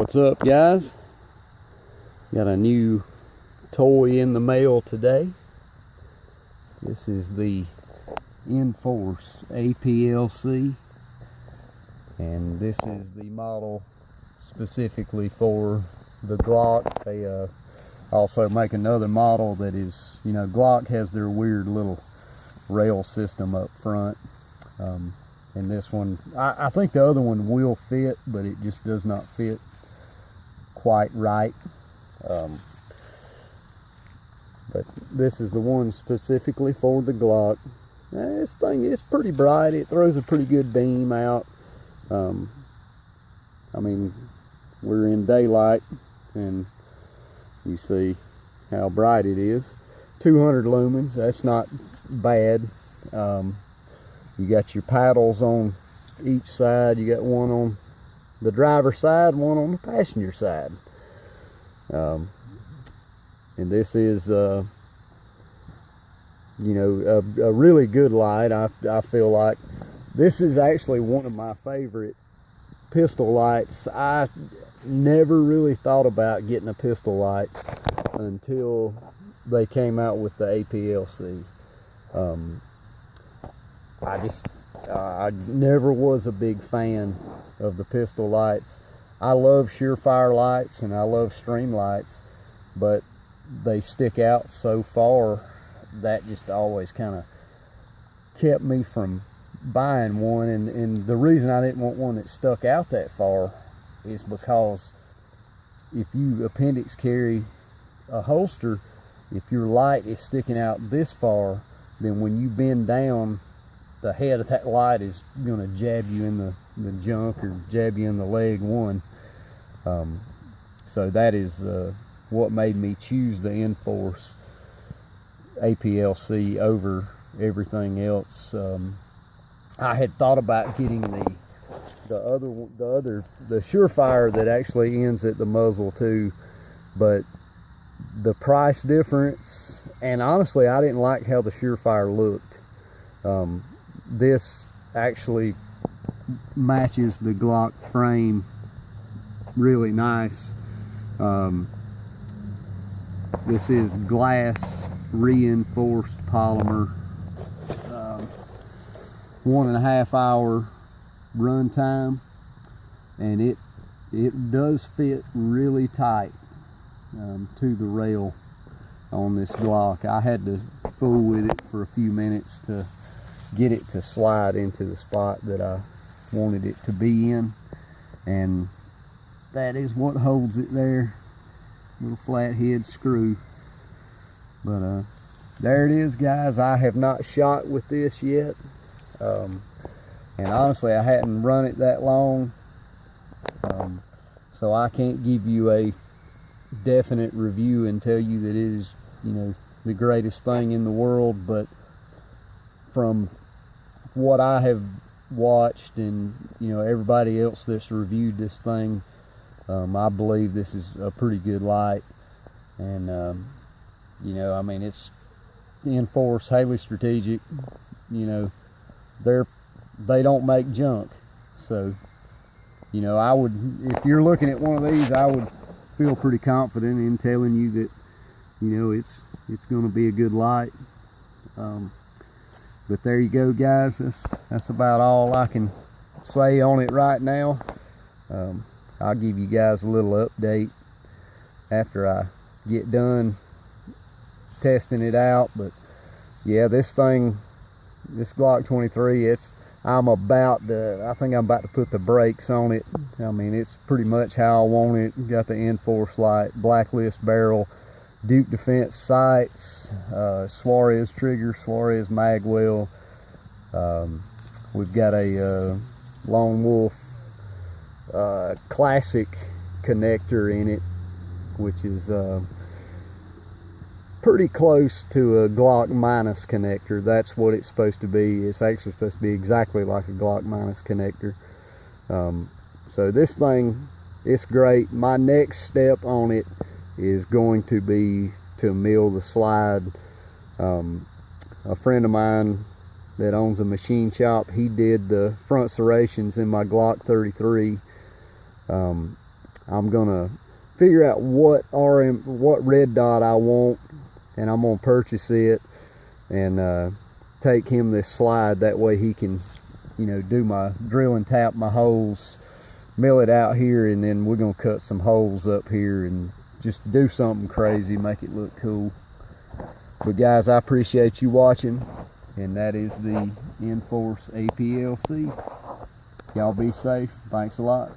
What's up, guys? Got a new toy in the mail today. This is the Inforce Aplc, and this is the model specifically for the Glock. They also make another model that is, Glock has their weird little rail system up front. And this one, I think the other one will fit, but it just does not fit quite right. But this is the one specifically for the Glock. This thing is pretty bright. It throws a pretty good beam out. I mean, we're in daylight and you see how bright it is. 200 lumens, that's not bad. You got your paddles on each side. You got one on the driver's side, one on the passenger side. And this is, a really good light. I feel like this is actually one of my favorite pistol lights. I never really thought about getting a pistol light until they came out with the Aplc. I never was a big fan of the pistol lights. I love surefire lights and I love stream lights, but they stick out so far that just always kind of kept me from buying one. And the reason I didn't want one that stuck out that far is because if you appendix carry a holster, if your light is sticking out this far, then when you bend down, the head of that light is going to jab you in the junk or jab you in the leg one. So that is what made me choose the Inforce Aplc over everything else. I had thought about getting the surefire that actually ends at the muzzle too, but the price difference, and honestly I didn't like how the surefire looked. This actually matches the Glock frame really nice. This is glass reinforced polymer. 1.5 hour run time, and it does fit really tight to the rail on this Glock. I had to fool with it for a few minutes to get it to slide into the spot that I wanted it to be in, and that is what holds it there. Little flathead screw. But there it is, guys. I have not shot with this yet, and honestly I hadn't run it that long, so I can't give you a definite review and tell you that it is the greatest thing in the world. But from what I have watched and everybody else that's reviewed this thing, I believe this is a pretty good light. And I mean, it's Inforce, highly strategic. They don't make junk, so I would, if you're looking at one of these, I would feel pretty confident in telling you that it's going to be a good light. But there you go, guys. That's about all I can say on it right now. I'll give you guys a little update after I get done testing it out. But yeah, this Glock 23, I think I'm about to put the brakes on it. I mean, it's pretty much how I want it. Got the Inforce light, blacklist barrel, Duke Defense sights, Suarez trigger, Suarez magwell. We've got a Lone Wolf classic connector in it, which is pretty close to a Glock minus connector. That's what it's supposed to be. It's actually supposed to be exactly like a Glock minus connector. So this thing, it's great. My next step on it is going to be to mill the slide. A friend of mine that owns a machine shop, he did the front serrations in my Glock 33. I'm gonna figure out what red dot I want, and I'm gonna purchase it and take him this slide. That way he can, you know, do my drill and tap my holes, mill it out here, and then we're gonna cut some holes up here and just do something crazy, make it look cool. But guys, I appreciate you watching, and that is the Inforce Aplc. Y'all be safe. Thanks a lot.